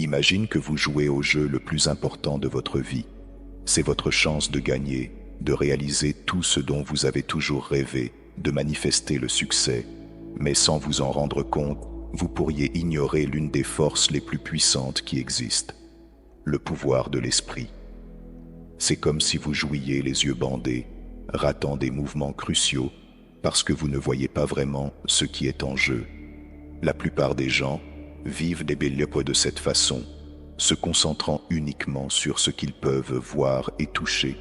Imagine que vous jouez au jeu le plus important de votre vie. C'est votre chance de gagner, de réaliser tout ce dont vous avez toujours rêvé, de manifester le succès. Mais sans vous en rendre compte, vous pourriez ignorer l'une des forces les plus puissantes qui existent, le pouvoir de l'esprit. C'est comme si vous jouiez les yeux bandés, ratant des mouvements cruciaux, parce que vous ne voyez pas vraiment ce qui est en jeu. La plupart des gens vivent des béliopes de cette façon, se concentrant uniquement sur ce qu'ils peuvent voir et toucher,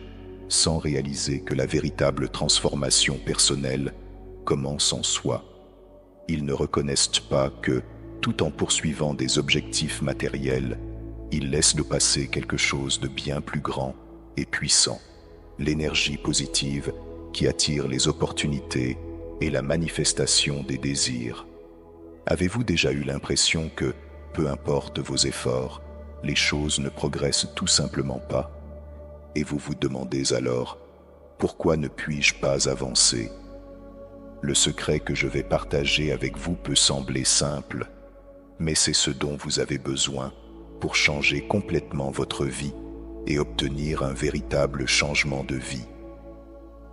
sans réaliser que la véritable transformation personnelle commence en soi. Ils ne reconnaissent pas que, tout en poursuivant des objectifs matériels, ils laissent de passer quelque chose de bien plus grand et puissant, l'énergie positive qui attire les opportunités et la manifestation des désirs. Avez-vous déjà eu l'impression que, peu importe vos efforts, les choses ne progressent tout simplement pas? Et vous vous demandez alors, pourquoi ne puis-je pas avancer? Le secret que je vais partager avec vous peut sembler simple, mais c'est ce dont vous avez besoin pour changer complètement votre vie et obtenir un véritable changement de vie.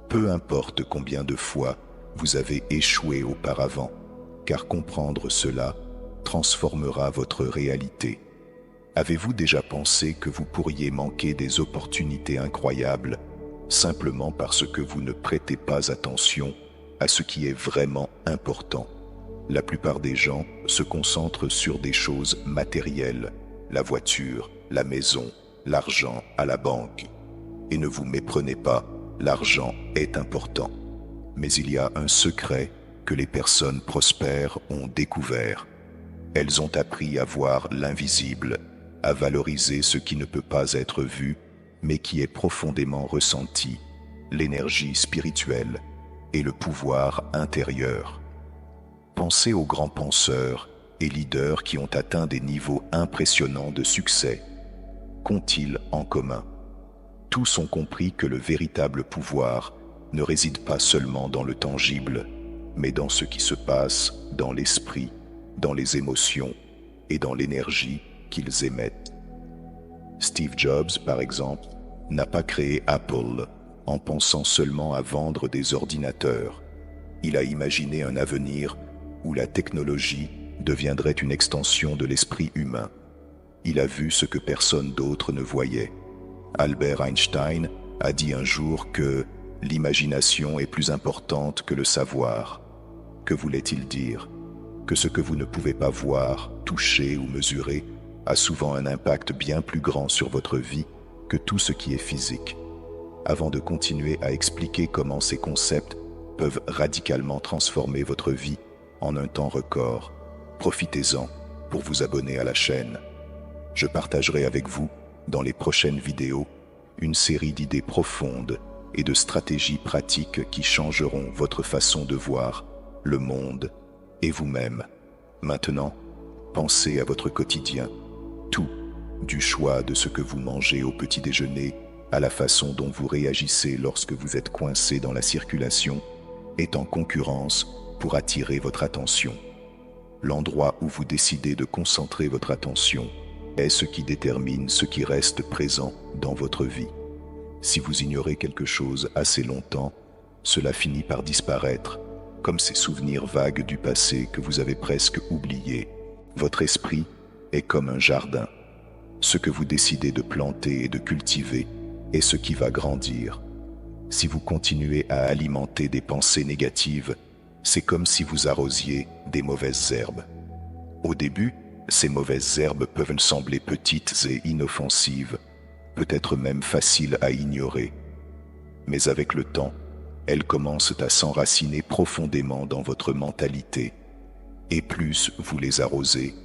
Peu importe combien de fois vous avez échoué auparavant, car comprendre cela transformera votre réalité. Avez-vous déjà pensé que vous pourriez manquer des opportunités incroyables simplement parce que vous ne prêtez pas attention à ce qui est vraiment important? La plupart des gens se concentrent sur des choses matérielles, la voiture, la maison, l'argent à la banque. Et ne vous méprenez pas, l'argent est important. Mais il y a un secret que les personnes prospères ont découvert. Elles ont appris à voir l'invisible, à valoriser ce qui ne peut pas être vu, mais qui est profondément ressenti, l'énergie spirituelle et le pouvoir intérieur. Pensez aux grands penseurs et leaders qui ont atteint des niveaux impressionnants de succès. Qu'ont-ils en commun? Tous ont compris que le véritable pouvoir ne réside pas seulement dans le tangible, mais dans ce qui se passe dans l'esprit, dans les émotions et dans l'énergie qu'ils émettent. Steve Jobs, par exemple, n'a pas créé Apple en pensant seulement à vendre des ordinateurs. Il a imaginé un avenir où la technologie deviendrait une extension de l'esprit humain. Il a vu ce que personne d'autre ne voyait. Albert Einstein a dit un jour que l'imagination est plus importante que le savoir. Que voulait-il dire? Que ce que vous ne pouvez pas voir, toucher ou mesurer a souvent un impact bien plus grand sur votre vie que tout ce qui est physique. Avant de continuer à expliquer comment ces concepts peuvent radicalement transformer votre vie en un temps record, profitez-en pour vous abonner à la chaîne. Je partagerai avec vous, dans les prochaines vidéos, une série d'idées profondes et de stratégies pratiques qui changeront votre façon de voir le monde et vous-même. Maintenant, pensez à votre quotidien. Tout, du choix de ce que vous mangez au petit déjeuner à la façon dont vous réagissez lorsque vous êtes coincé dans la circulation, est en concurrence pour attirer votre attention. L'endroit où vous décidez de concentrer votre attention est ce qui détermine ce qui reste présent dans votre vie. Si vous ignorez quelque chose assez longtemps, cela finit par disparaître, comme ces souvenirs vagues du passé que vous avez presque oubliés. Votre esprit est comme un jardin. Ce que vous décidez de planter et de cultiver est ce qui va grandir. Si vous continuez à alimenter des pensées négatives, c'est comme si vous arrosiez des mauvaises herbes. Au début, ces mauvaises herbes peuvent sembler petites et inoffensives, peut-être même faciles à ignorer. Mais avec le temps, elles commencent à s'enraciner profondément dans votre mentalité. Et plus vous les arrosez,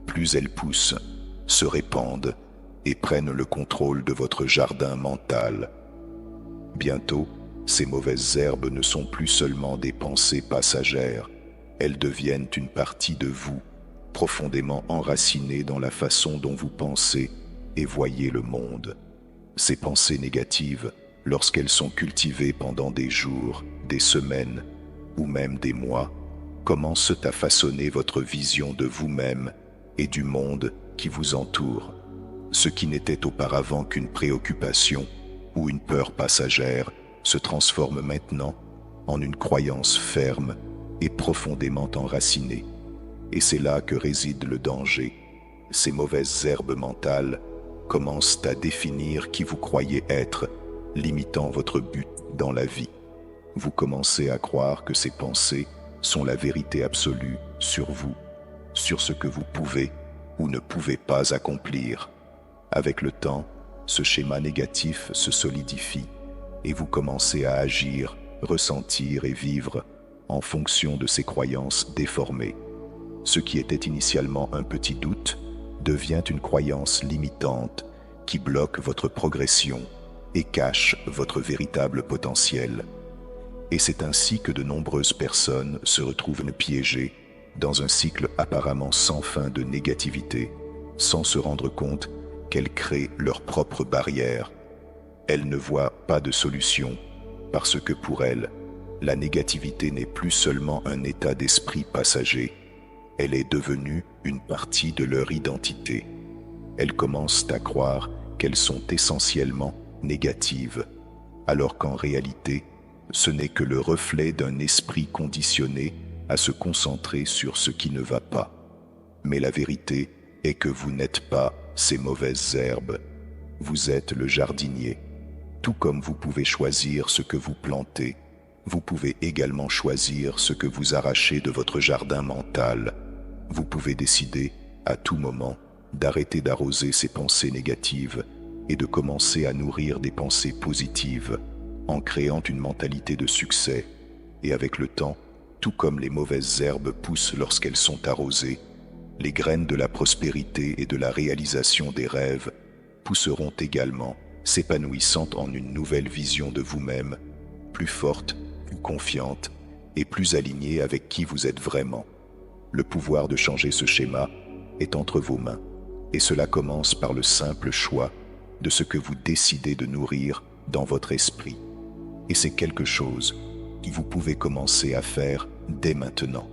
plus elles poussent, se répandent et prennent le contrôle de votre jardin mental. Bientôt, ces mauvaises herbes ne sont plus seulement des pensées passagères, elles deviennent une partie de vous, profondément enracinée dans la façon dont vous pensez et voyez le monde. Ces pensées négatives, lorsqu'elles sont cultivées pendant des jours, des semaines ou même des mois, commencent à façonner votre vision de vous-même et du monde qui vous entoure. Ce qui n'était auparavant qu'une préoccupation ou une peur passagère se transforme maintenant en une croyance ferme et profondément enracinée. Et c'est là que réside le danger. Ces mauvaises herbes mentales commencent à définir qui vous croyez être, limitant votre but dans la vie. Vous commencez à croire que ces pensées sont la vérité absolue sur vous, sur ce que vous pouvez ou ne pouvez pas accomplir. Avec le temps, ce schéma négatif se solidifie et vous commencez à agir, ressentir et vivre en fonction de ces croyances déformées. Ce qui était initialement un petit doute devient une croyance limitante qui bloque votre progression et cache votre véritable potentiel. Et c'est ainsi que de nombreuses personnes se retrouvent piégées dans un cycle apparemment sans fin de négativité, sans se rendre compte qu'elles créent leurs propres barrières. Elles ne voient pas de solution parce que pour elles, la négativité n'est plus seulement un état d'esprit passager, elle est devenue une partie de leur identité. Elles commencent à croire qu'elles sont essentiellement négatives, alors qu'en réalité, ce n'est que le reflet d'un esprit conditionné à se concentrer sur ce qui ne va pas. Mais la vérité est que vous n'êtes pas ces mauvaises herbes, vous êtes le jardinier. Tout comme vous pouvez choisir ce que vous plantez, vous pouvez également choisir ce que vous arrachez de votre jardin mental. Vous pouvez décider, à tout moment, d'arrêter d'arroser ces pensées négatives et de commencer à nourrir des pensées positives, en créant une mentalité de succès. Et avec le temps, tout comme les mauvaises herbes poussent lorsqu'elles sont arrosées, les graines de la prospérité et de la réalisation des rêves pousseront également, s'épanouissant en une nouvelle vision de vous-même, plus forte, plus confiante et plus alignée avec qui vous êtes vraiment. Le pouvoir de changer ce schéma est entre vos mains, et cela commence par le simple choix de ce que vous décidez de nourrir dans votre esprit. Et c'est quelque chose que vous pouvez commencer à faire dès maintenant.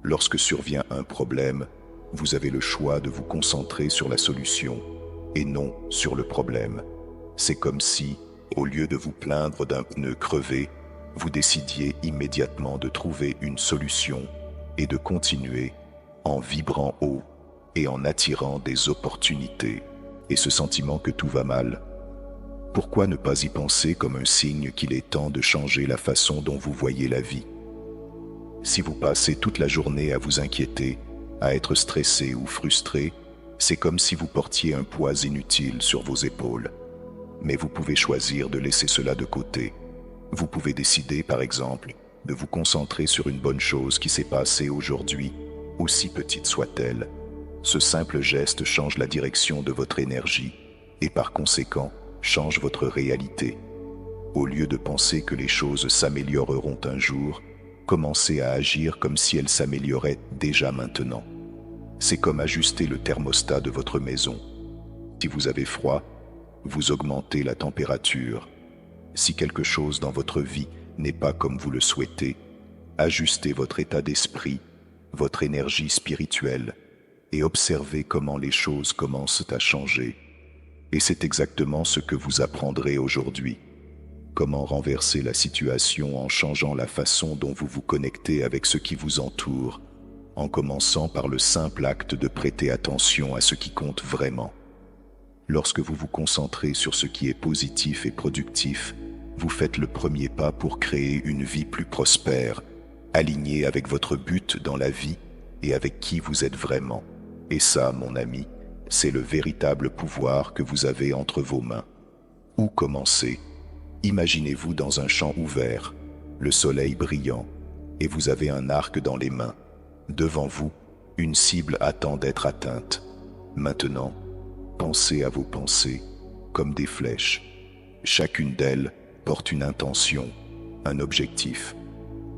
Lorsque survient un problème, vous avez le choix de vous concentrer sur la solution et non sur le problème. C'est comme si, au lieu de vous plaindre d'un pneu crevé, vous décidiez immédiatement de trouver une solution et de continuer en vibrant haut et en attirant des opportunités. Et ce sentiment que tout va mal, pourquoi ne pas y penser comme un signe qu'il est temps de changer la façon dont vous voyez la vie? Si vous passez toute la journée à vous inquiéter, à être stressé ou frustré, c'est comme si vous portiez un poids inutile sur vos épaules. Mais vous pouvez choisir de laisser cela de côté. Vous pouvez décider, par exemple, de vous concentrer sur une bonne chose qui s'est passée aujourd'hui, aussi petite soit-elle. Ce simple geste change la direction de votre énergie et par conséquent change votre réalité. Au lieu de penser que les choses s'amélioreront un jour, commencez à agir comme si elles s'amélioraient déjà maintenant. C'est comme ajuster le thermostat de votre maison. Si vous avez froid, vous augmentez la température. Si quelque chose dans votre vie n'est pas comme vous le souhaitez, ajustez votre état d'esprit, votre énergie spirituelle, et observez comment les choses commencent à changer. Et c'est exactement ce que vous apprendrez aujourd'hui. Comment renverser la situation en changeant la façon dont vous vous connectez avec ce qui vous entoure, en commençant par le simple acte de prêter attention à ce qui compte vraiment. Lorsque vous vous concentrez sur ce qui est positif et productif, vous faites le premier pas pour créer une vie plus prospère, alignée avec votre but dans la vie et avec qui vous êtes vraiment. Et ça, mon ami, c'est le véritable pouvoir que vous avez entre vos mains. Où commencer? Imaginez-vous dans un champ ouvert, le soleil brillant, et vous avez un arc dans les mains. Devant vous, une cible attend d'être atteinte. Maintenant, pensez à vos pensées comme des flèches. Chacune d'elles porte une intention, un objectif.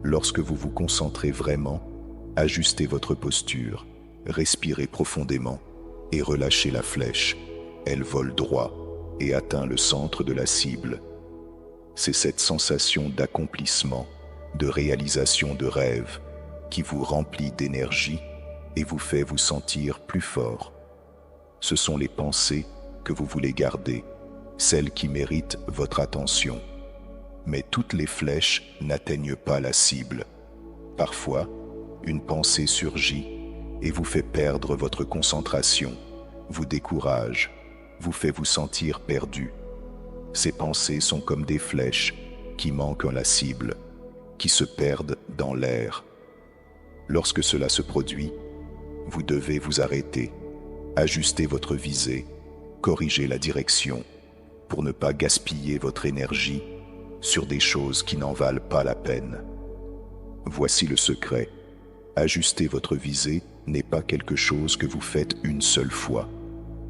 Lorsque vous vous concentrez vraiment, ajustez votre posture, respirez profondément et relâchez la flèche. Elle vole droit et atteint le centre de la cible. C'est cette sensation d'accomplissement, de réalisation de rêve qui vous remplit d'énergie et vous fait vous sentir plus fort. ce sont les pensées que vous voulez garder, celles qui méritent votre attention. Mais toutes les flèches n'atteignent pas la cible. Parfois, une pensée surgit et vous fait perdre votre concentration, vous décourage, vous fait vous sentir perdu. Ces pensées sont comme des flèches qui manquent la cible, qui se perdent dans l'air. Lorsque cela se produit, vous devez vous arrêter, ajuster votre visée, corriger la direction, pour ne pas gaspiller votre énergie sur des choses qui n'en valent pas la peine. Voici le secret. Ajuster votre visée n'est pas quelque chose que vous faites une seule fois.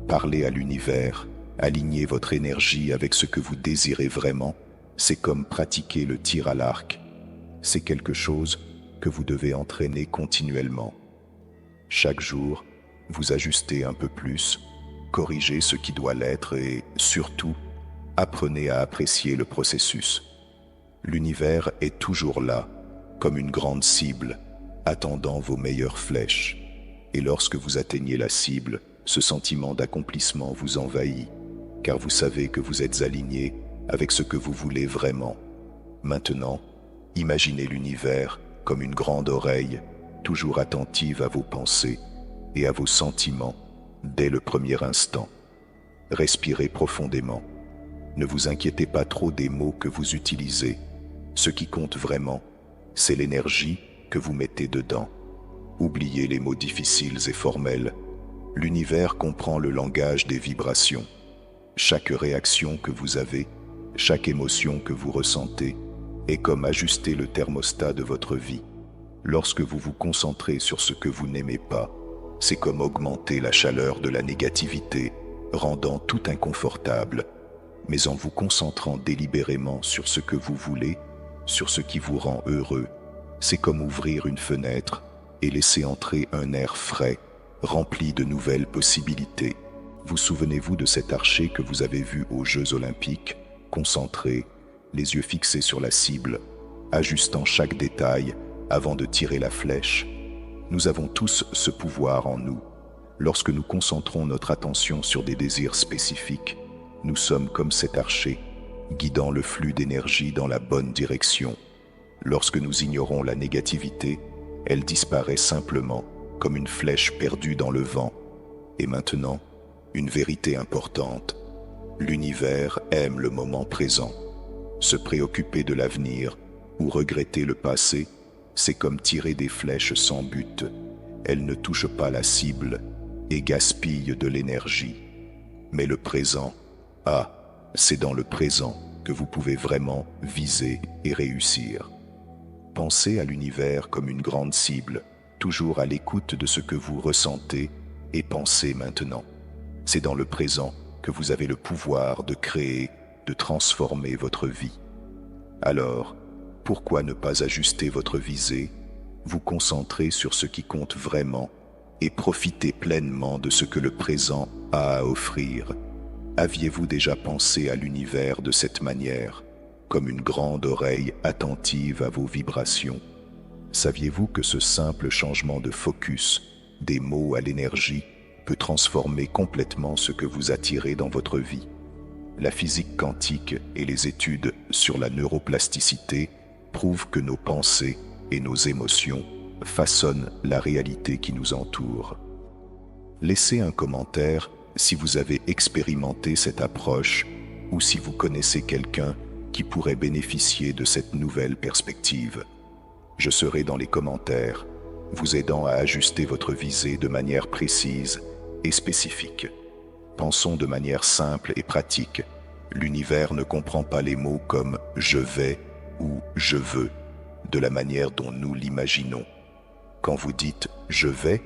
Parler à l'univers, aligner votre énergie avec ce que vous désirez vraiment, c'est comme pratiquer le tir à l'arc. C'est quelque chose que vous devez entraîner continuellement. Chaque jour, vous ajustez un peu plus, corrigez ce qui doit l'être et, surtout, apprenez à apprécier le processus. L'univers est toujours là, comme une grande cible, attendant vos meilleures flèches. Et lorsque vous atteignez la cible, ce sentiment d'accomplissement vous envahit, car vous savez que vous êtes aligné avec ce que vous voulez vraiment. Maintenant, imaginez l'univers comme une grande oreille, toujours attentive à vos pensées et à vos sentiments dès le premier instant. Respirez profondément. Ne vous inquiétez pas trop des mots que vous utilisez. Ce qui compte vraiment, c'est l'énergie que vous mettez dedans. Oubliez les mots difficiles et formels. L'univers comprend le langage des vibrations. Chaque réaction que vous avez, chaque émotion que vous ressentez, est comme ajuster le thermostat de votre vie. Lorsque vous vous concentrez sur ce que vous n'aimez pas, c'est comme augmenter la chaleur de la négativité, rendant tout inconfortable. Mais en vous concentrant délibérément sur ce que vous voulez, sur ce qui vous rend heureux, c'est comme ouvrir une fenêtre et laisser entrer un air frais, rempli de nouvelles possibilités. Vous souvenez-vous de cet archer que vous avez vu aux Jeux Olympiques, concentré, les yeux fixés sur la cible, ajustant chaque détail avant de tirer la flèche? Nous avons tous ce pouvoir en nous. Lorsque nous concentrons notre attention sur des désirs spécifiques, nous sommes comme cet archer, guidant le flux d'énergie dans la bonne direction. Lorsque nous ignorons la négativité, elle disparaît simplement, comme une flèche perdue dans le vent. Et maintenant, une vérité importante. L'univers aime le moment présent. Se préoccuper de l'avenir ou regretter le passé, c'est comme tirer des flèches sans but. Elles ne touchent pas la cible et gaspillent de l'énergie. Mais le présent, c'est dans le présent que vous pouvez vraiment viser et réussir. Pensez à l'univers comme une grande cible, toujours à l'écoute de ce que vous ressentez et pensez maintenant. C'est dans le présent que vous avez le pouvoir de créer, de transformer votre vie. Alors, pourquoi ne pas ajuster votre visée, vous concentrer sur ce qui compte vraiment et profiter pleinement de ce que le présent a à offrir? Aviez-vous déjà pensé à l'univers de cette manière, comme une grande oreille attentive à vos vibrations? Saviez-vous que ce simple changement de focus, des mots à l'énergie, peut transformer complètement ce que vous attirez dans votre vie? La physique quantique et les études sur la neuroplasticité prouvent que nos pensées et nos émotions façonnent la réalité qui nous entoure. Laissez un commentaire si vous avez expérimenté cette approche ou si vous connaissez quelqu'un qui pourrait bénéficier de cette nouvelle perspective. Je serai dans les commentaires, vous aidant à ajuster votre visée de manière précise et spécifique. Pensons de manière simple et pratique. L'univers ne comprend pas les mots comme « je vais » ou « je veux » de la manière dont nous l'imaginons. Quand vous dites « je vais »,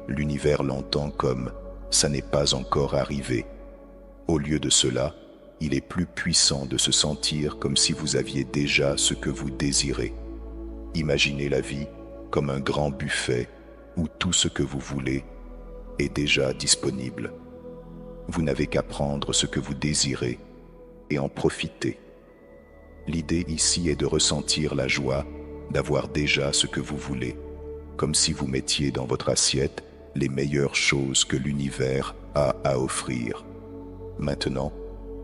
l'univers l'entend comme « ça n'est pas encore arrivé ». Au lieu de cela, il est plus puissant de se sentir comme si vous aviez déjà ce que vous désirez. Imaginez la vie comme un grand buffet où tout ce que vous voulez est déjà disponible. Vous n'avez qu'à prendre ce que vous désirez et en profiter. L'idée ici est de ressentir la joie d'avoir déjà ce que vous voulez, comme si vous mettiez dans votre assiette les meilleures choses que l'univers a à offrir. Maintenant,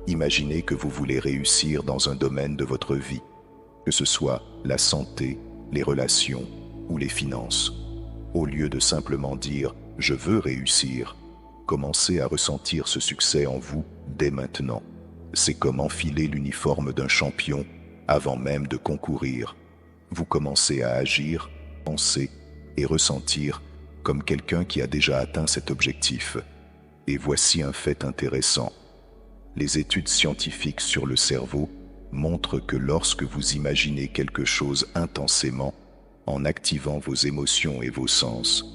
imaginez que vous voulez réussir dans un domaine de votre vie, que ce soit la santé, les relations ou les finances. Au lieu de simplement dire « je veux réussir », commencez à ressentir ce succès en vous dès maintenant. C'est comme enfiler l'uniforme d'un champion avant même de concourir. Vous commencez à agir, penser et ressentir comme quelqu'un qui a déjà atteint cet objectif. Et voici un fait intéressant. Les études scientifiques sur le cerveau montrent que lorsque vous imaginez quelque chose intensément, en activant vos émotions et vos sens,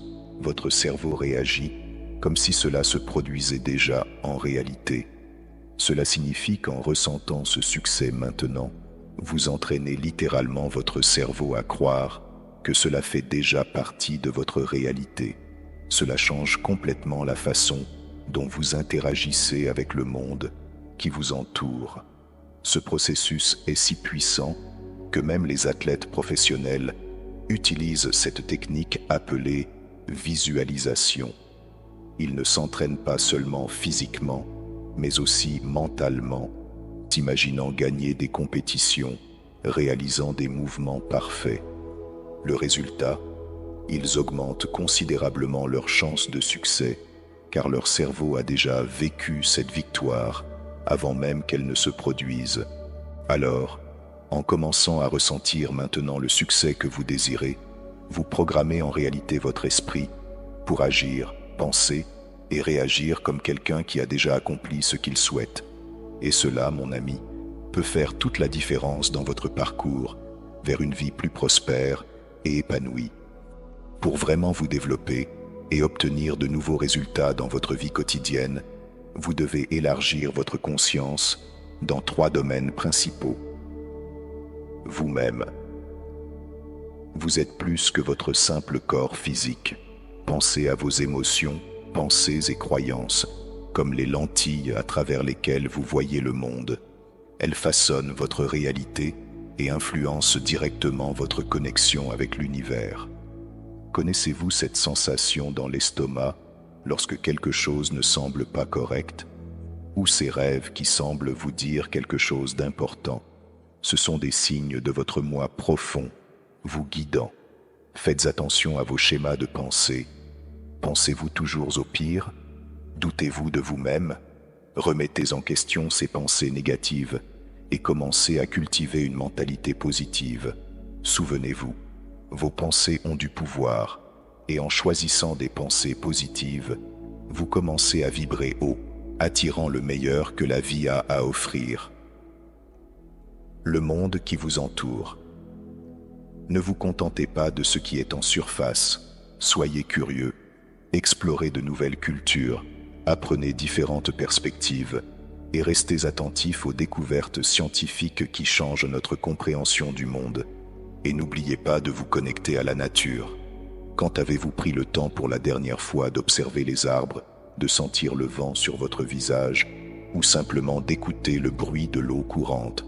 votre cerveau réagit comme si cela se produisait déjà en réalité. Cela signifie qu'en ressentant ce succès maintenant, vous entraînez littéralement votre cerveau à croire que cela fait déjà partie de votre réalité. Cela change complètement la façon dont vous interagissez avec le monde qui vous entoure. Ce processus est si puissant que même les athlètes professionnels utilisent cette technique appelée visualisation. Ils ne s'entraînent pas seulement physiquement, mais aussi mentalement, s'imaginant gagner des compétitions, réalisant des mouvements parfaits. Le résultat, ils augmentent considérablement leurs chances de succès, car leur cerveau a déjà vécu cette victoire avant même qu'elle ne se produise. Alors, en commençant à ressentir maintenant le succès que vous désirez, vous programmez en réalité votre esprit pour agir, penser et réagir comme quelqu'un qui a déjà accompli ce qu'il souhaite. Et cela, mon ami, peut faire toute la différence dans votre parcours vers une vie plus prospère et épanouie. Pour vraiment vous développer et obtenir de nouveaux résultats dans votre vie quotidienne, vous devez élargir votre conscience dans 3 domaines principaux. Vous-même. Vous êtes plus que votre simple corps physique. Pensez à vos émotions, pensées et croyances, comme les lentilles à travers lesquelles vous voyez le monde. Elles façonnent votre réalité et influencent directement votre connexion avec l'univers. Connaissez-vous cette sensation dans l'estomac lorsque quelque chose ne semble pas correct? Ou ces rêves qui semblent vous dire quelque chose d'important? Ce sont des signes de votre moi profond, vous guidant. Faites attention à vos schémas de pensée. Pensez-vous toujours au pire? Doutez-vous de vous-même? Remettez en question ces pensées négatives et commencez à cultiver une mentalité positive. Souvenez-vous, vos pensées ont du pouvoir et en choisissant des pensées positives, vous commencez à vibrer haut, attirant le meilleur que la vie a à offrir. Le monde qui vous entoure. Ne vous contentez pas de ce qui est en surface. Soyez curieux, explorez de nouvelles cultures, apprenez différentes perspectives et restez attentifs aux découvertes scientifiques qui changent notre compréhension du monde. Et n'oubliez pas de vous connecter à la nature. Quand avez-vous pris le temps pour la dernière fois d'observer les arbres, de sentir le vent sur votre visage ou simplement d'écouter le bruit de l'eau courante?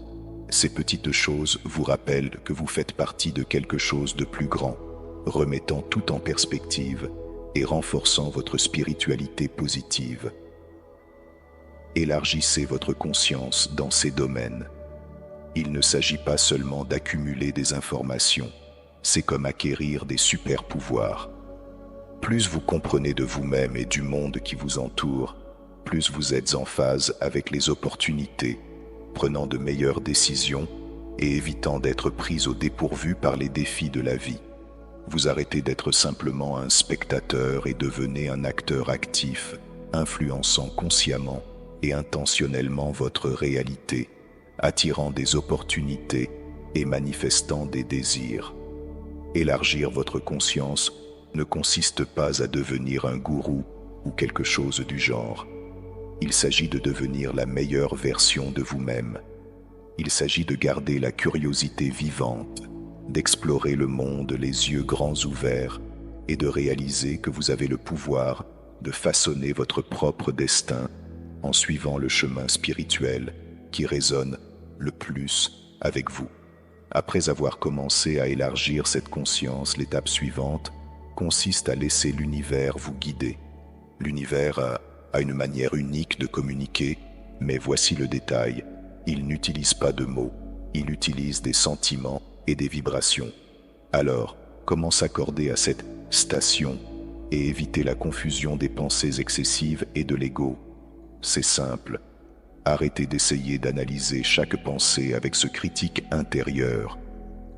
Ces petites choses vous rappellent que vous faites partie de quelque chose de plus grand, remettant tout en perspective et renforçant votre spiritualité positive. Élargissez votre conscience dans ces domaines. Il ne s'agit pas seulement d'accumuler des informations, c'est comme acquérir des super-pouvoirs. Plus vous comprenez de vous-même et du monde qui vous entoure, plus vous êtes en phase avec les opportunités, prenant de meilleures décisions et évitant d'être pris au dépourvu par les défis de la vie. Vous arrêtez d'être simplement un spectateur et devenez un acteur actif, influençant consciemment et intentionnellement votre réalité, attirant des opportunités et manifestant des désirs. Élargir votre conscience ne consiste pas à devenir un gourou ou quelque chose du genre. Il s'agit de devenir la meilleure version de vous-même. Il s'agit de garder la curiosité vivante, d'explorer le monde les yeux grands ouverts et de réaliser que vous avez le pouvoir de façonner votre propre destin en suivant le chemin spirituel qui résonne le plus avec vous. Après avoir commencé à élargir cette conscience, l'étape suivante consiste à laisser l'univers vous guider. L'univers a une manière unique de communiquer, mais voici le détail. Il n'utilise pas de mots, il utilise des sentiments et des vibrations. Alors, comment s'accorder à cette station et éviter la confusion des pensées excessives et de l'ego? C'est simple. Arrêtez d'essayer d'analyser chaque pensée avec ce critique intérieur.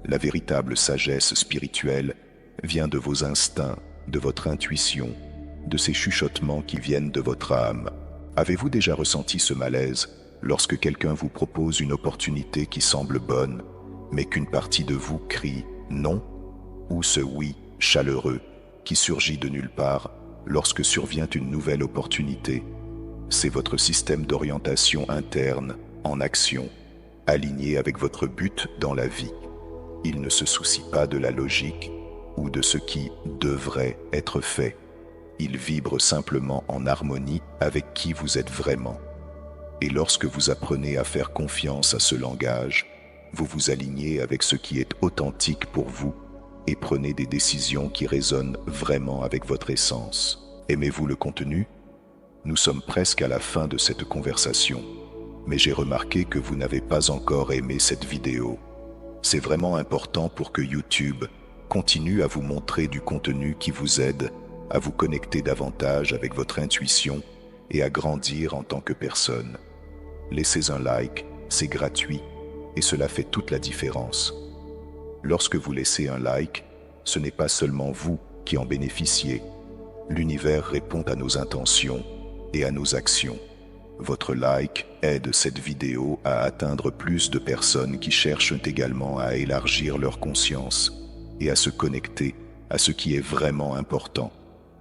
La véritable sagesse spirituelle vient de vos instincts, de votre intuition, de ces chuchotements qui viennent de votre âme. Avez-vous déjà ressenti ce malaise lorsque quelqu'un vous propose une opportunité qui semble bonne, mais qu'une partie de vous crie « non » ou ce « oui » chaleureux qui surgit de nulle part lorsque survient une nouvelle opportunité? C'est votre système d'orientation interne, en action, aligné avec votre but dans la vie. Il ne se soucie pas de la logique ou de ce qui devrait être fait. Il vibre simplement en harmonie avec qui vous êtes vraiment. Et lorsque vous apprenez à faire confiance à ce langage, vous vous alignez avec ce qui est authentique pour vous et prenez des décisions qui résonnent vraiment avec votre essence. Aimez-vous le contenu? Nous sommes presque à la fin de cette conversation, mais j'ai remarqué que vous n'avez pas encore aimé cette vidéo. C'est vraiment important pour que YouTube continue à vous montrer du contenu qui vous aide à vous connecter davantage avec votre intuition et à grandir en tant que personne. Laissez un like, c'est gratuit et cela fait toute la différence. Lorsque vous laissez un like, ce n'est pas seulement vous qui en bénéficiez. L'univers répond à nos intentions et à nos actions. Votre like aide cette vidéo à atteindre plus de personnes qui cherchent également à élargir leur conscience et à se connecter à ce qui est vraiment important.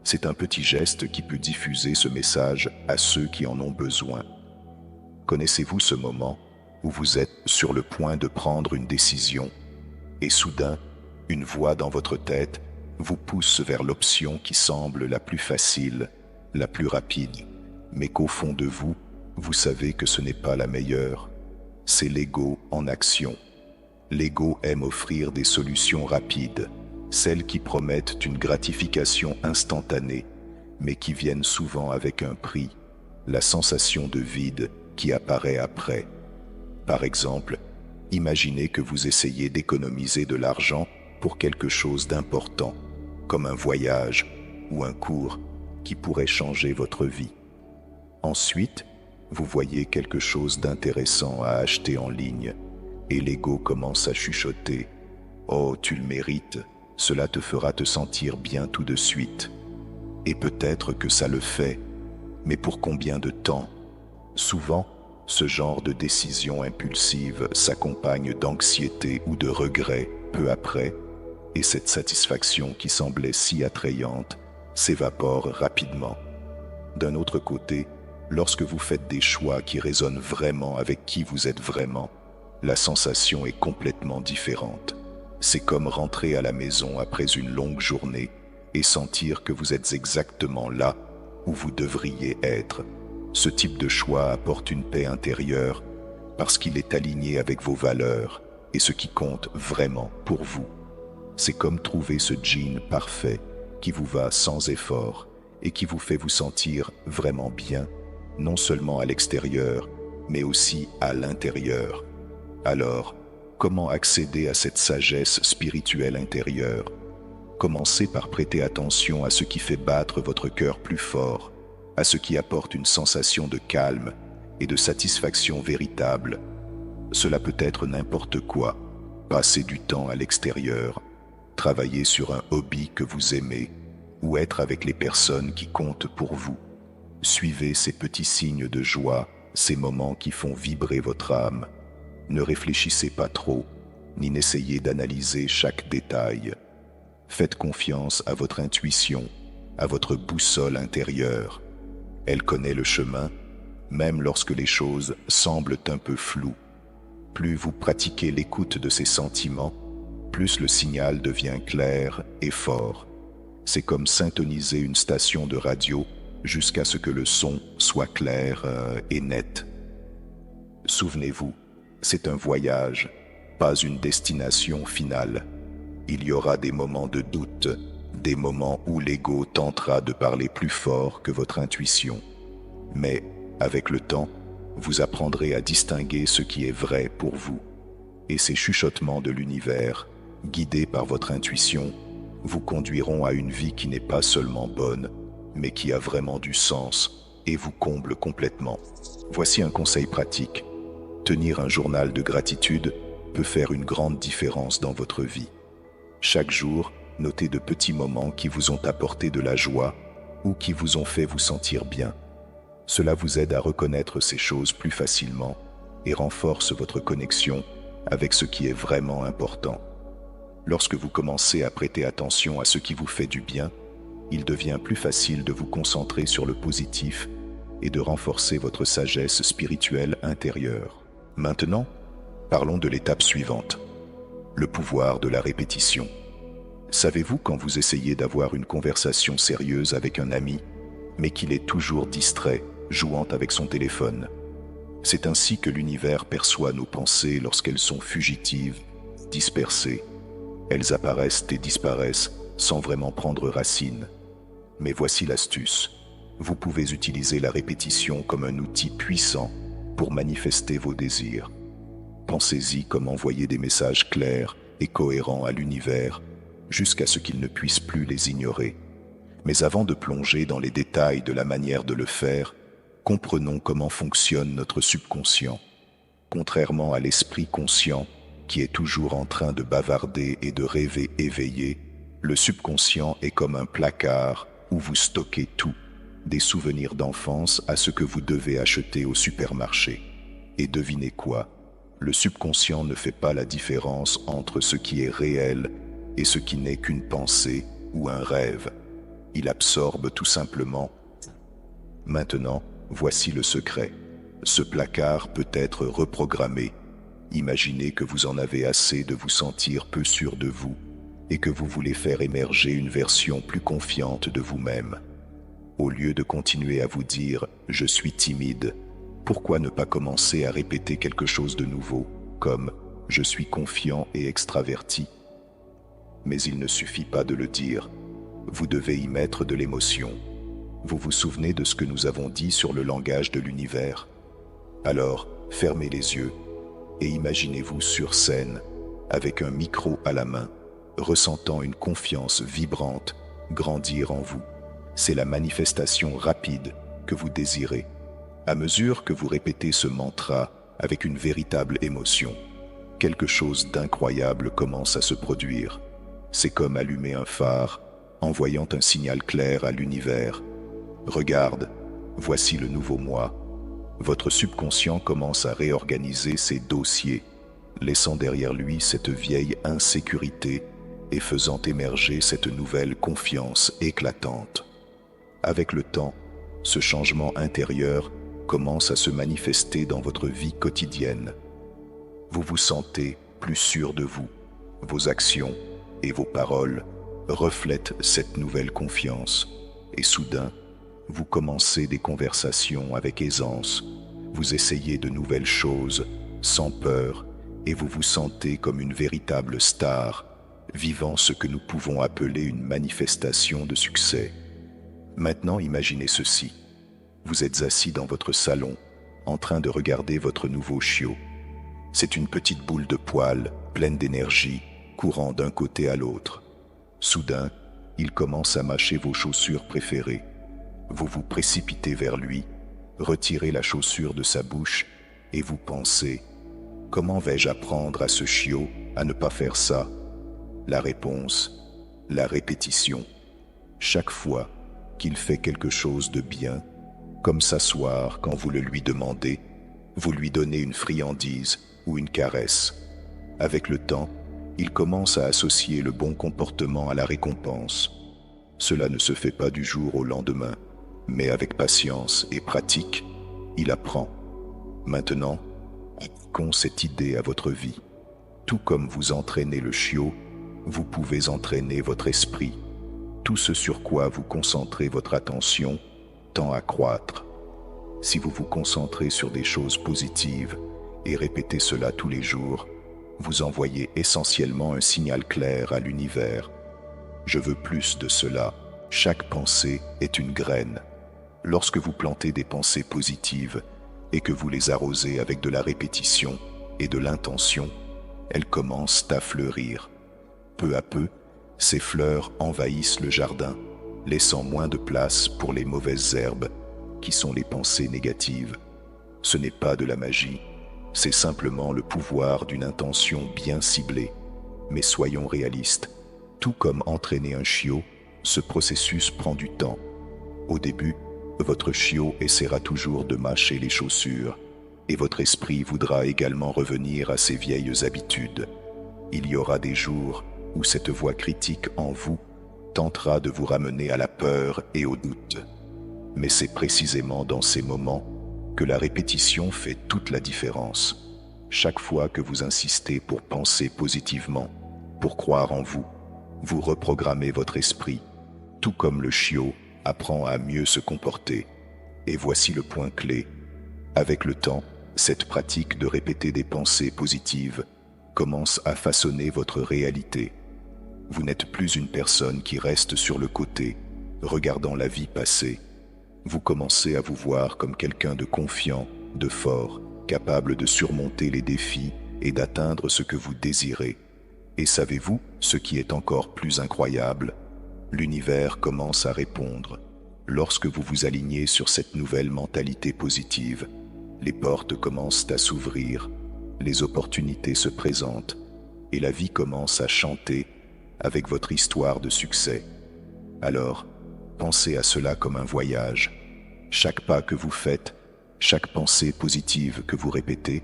C'est un petit geste qui peut diffuser ce message à ceux qui en ont besoin. Connaissez-vous ce moment où vous êtes sur le point de prendre une décision et soudain, une voix dans votre tête vous pousse vers l'option qui semble la plus facile, la plus rapide, mais qu'au fond de vous, vous savez que ce n'est pas la meilleure. C'est l'ego en action. L'ego aime offrir des solutions rapides, celles qui promettent une gratification instantanée, mais qui viennent souvent avec un prix, la sensation de vide qui apparaît après. Par exemple, imaginez que vous essayez d'économiser de l'argent pour quelque chose d'important, comme un voyage ou un cours qui pourrait changer votre vie. Ensuite, vous voyez quelque chose d'intéressant à acheter en ligne et l'ego commence à chuchoter. « Oh, tu le mérites, cela te fera te sentir bien tout de suite. » Et peut-être que ça le fait, mais pour combien de temps? Souvent, ce genre de décision impulsive s'accompagne d'anxiété ou de regret peu après, et cette satisfaction qui semblait si attrayante s'évapore rapidement. D'un autre côté, lorsque vous faites des choix qui résonnent vraiment avec qui vous êtes vraiment, la sensation est complètement différente. C'est comme rentrer à la maison après une longue journée et sentir que vous êtes exactement là où vous devriez être. Ce type de choix apporte une paix intérieure parce qu'il est aligné avec vos valeurs et ce qui compte vraiment pour vous. C'est comme trouver ce jean parfait qui vous va sans effort et qui vous fait vous sentir vraiment bien, non seulement à l'extérieur, mais aussi à l'intérieur. Alors, comment accéder à cette sagesse spirituelle intérieure? Commencez par prêter attention à ce qui fait battre votre cœur plus fort, à ce qui apporte une sensation de calme et de satisfaction véritable. Cela peut être n'importe quoi, passer du temps à l'extérieur, travailler sur un hobby que vous aimez ou être avec les personnes qui comptent pour vous. Suivez ces petits signes de joie, ces moments qui font vibrer votre âme. Ne réfléchissez pas trop, ni n'essayez d'analyser chaque détail. Faites confiance à votre intuition, à votre boussole intérieure. Elle connaît le chemin, même lorsque les choses semblent un peu floues. Plus vous pratiquez l'écoute de ces sentiments, plus le signal devient clair et fort. C'est comme syntoniser une station de radio jusqu'à ce que le son soit clair et net. Souvenez-vous, c'est un voyage, pas une destination finale. Il y aura des moments de doute, des moments où l'ego tentera de parler plus fort que votre intuition. Mais, avec le temps, vous apprendrez à distinguer ce qui est vrai pour vous. Et ces chuchotements de l'univers, guidés par votre intuition, vous conduiront à une vie qui n'est pas seulement bonne, mais qui a vraiment du sens et vous comble complètement. Voici un conseil pratique. Tenir un journal de gratitude peut faire une grande différence dans votre vie. Chaque jour, notez de petits moments qui vous ont apporté de la joie ou qui vous ont fait vous sentir bien. Cela vous aide à reconnaître ces choses plus facilement et renforce votre connexion avec ce qui est vraiment important. Lorsque vous commencez à prêter attention à ce qui vous fait du bien, il devient plus facile de vous concentrer sur le positif et de renforcer votre sagesse spirituelle intérieure. Maintenant, parlons de l'étape suivante, le pouvoir de la répétition. Savez-vous quand vous essayez d'avoir une conversation sérieuse avec un ami, mais qu'il est toujours distrait, jouant avec son téléphone? C'est ainsi que l'univers perçoit nos pensées lorsqu'elles sont fugitives, dispersées. Elles apparaissent et disparaissent sans vraiment prendre racine. Mais voici l'astuce. Vous pouvez utiliser la répétition comme un outil puissant pour manifester vos désirs. Pensez-y comme envoyer des messages clairs et cohérents à l'univers jusqu'à ce qu'il ne puisse plus les ignorer. Mais avant de plonger dans les détails de la manière de le faire, comprenons comment fonctionne notre subconscient. Contrairement à l'esprit conscient, qui est toujours en train de bavarder et de rêver éveillé, le subconscient est comme un placard où vous stockez tout, des souvenirs d'enfance à ce que vous devez acheter au supermarché. Et devinez quoi? Le subconscient ne fait pas la différence entre ce qui est réel et ce qui n'est qu'une pensée ou un rêve. Il absorbe tout simplement. Maintenant, voici le secret. Ce placard peut être reprogrammé. Imaginez que vous en avez assez de vous sentir peu sûr de vous et que vous voulez faire émerger une version plus confiante de vous-même. Au lieu de continuer à vous dire « je suis timide », pourquoi ne pas commencer à répéter quelque chose de nouveau, comme « je suis confiant et extraverti ». Mais il ne suffit pas de le dire, vous devez y mettre de l'émotion. Vous vous souvenez de ce que nous avons dit sur le langage de l'univers? Alors, fermez les yeux et imaginez-vous sur scène, avec un micro à la main, ressentant une confiance vibrante grandir en vous. C'est la manifestation rapide que vous désirez. À mesure que vous répétez ce mantra avec une véritable émotion, quelque chose d'incroyable commence à se produire. C'est comme allumer un phare, envoyant un signal clair à l'univers. Regarde, voici le nouveau moi. Votre subconscient commence à réorganiser ses dossiers, laissant derrière lui cette vieille insécurité et faisant émerger cette nouvelle confiance éclatante. Avec le temps, ce changement intérieur commence à se manifester dans votre vie quotidienne. Vous vous sentez plus sûr de vous. Vos actions et vos paroles reflètent cette nouvelle confiance. Et soudain, vous commencez des conversations avec aisance. Vous essayez de nouvelles choses sans peur et vous vous sentez comme une véritable star, vivant ce que nous pouvons appeler une manifestation de succès. Maintenant, imaginez ceci. Vous êtes assis dans votre salon, en train de regarder votre nouveau chiot. C'est une petite boule de poils, pleine d'énergie, courant d'un côté à l'autre. Soudain, il commence à mâcher vos chaussures préférées. Vous vous précipitez vers lui, retirez la chaussure de sa bouche et vous pensez « Comment vais-je apprendre à ce chiot à ne pas faire ça ?» La réponse, la répétition. Chaque fois qu'il fait quelque chose de bien, comme s'asseoir quand vous le lui demandez, vous lui donnez une friandise ou une caresse. Avec le temps, il commence à associer le bon comportement à la récompense. Cela ne se fait pas du jour au lendemain, mais avec patience et pratique, il apprend. Maintenant, appliquons cette idée à votre vie. Tout comme vous entraînez le chiot, vous pouvez entraîner votre esprit. Tout ce sur quoi vous concentrez votre attention tend à croître. Si vous vous concentrez sur des choses positives et répétez cela tous les jours, vous envoyez essentiellement un signal clair à l'univers. Je veux plus de cela. Chaque pensée est une graine. lorsque vous plantez des pensées positives et que vous les arrosez avec de la répétition et de l'intention, elles commencent à fleurir. Peu à peu, ces fleurs envahissent le jardin, laissant moins de place pour les mauvaises herbes, qui sont les pensées négatives. Ce n'est pas de la magie, c'est simplement le pouvoir d'une intention bien ciblée. Mais soyons réalistes, tout comme entraîner un chiot, ce processus prend du temps. Au début, votre chiot essaiera toujours de mâcher les chaussures, et votre esprit voudra également revenir à ses vieilles habitudes. Il y aura des jours où cette voix critique en vous tentera de vous ramener à la peur et au doute. Mais c'est précisément dans ces moments que la répétition fait toute la différence. Chaque fois que vous insistez pour penser positivement, pour croire en vous, vous reprogrammez votre esprit, tout comme le chiot apprend à mieux se comporter. Et voici le point clé. Avec le temps, cette pratique de répéter des pensées positives commence à façonner votre réalité. Vous n'êtes plus une personne qui reste sur le côté, regardant la vie passer. Vous commencez à vous voir comme quelqu'un de confiant, de fort, capable de surmonter les défis et d'atteindre ce que vous désirez. Et savez-vous ce qui est encore plus incroyable? L'univers commence à répondre. Lorsque vous vous alignez sur cette nouvelle mentalité positive, les portes commencent à s'ouvrir, les opportunités se présentent et la vie commence à chanter avec votre histoire de succès. Alors, pensez à cela comme un voyage. Chaque pas que vous faites, chaque pensée positive que vous répétez,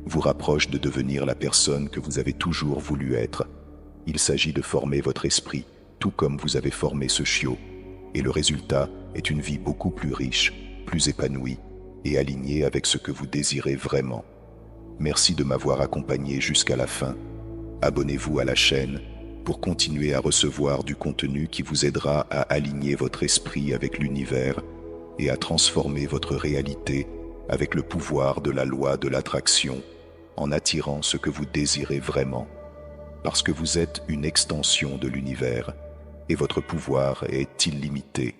vous rapproche de devenir la personne que vous avez toujours voulu être. Il s'agit de former votre esprit, tout comme vous avez formé ce chiot. Et le résultat est une vie beaucoup plus riche, plus épanouie et alignée avec ce que vous désirez vraiment. Merci de m'avoir accompagné jusqu'à la fin. Abonnez-vous à la chaîne pour continuer à recevoir du contenu qui vous aidera à aligner votre esprit avec l'univers et à transformer votre réalité avec le pouvoir de la loi de l'attraction en attirant ce que vous désirez vraiment. Parce que vous êtes une extension de l'univers et votre pouvoir est illimité.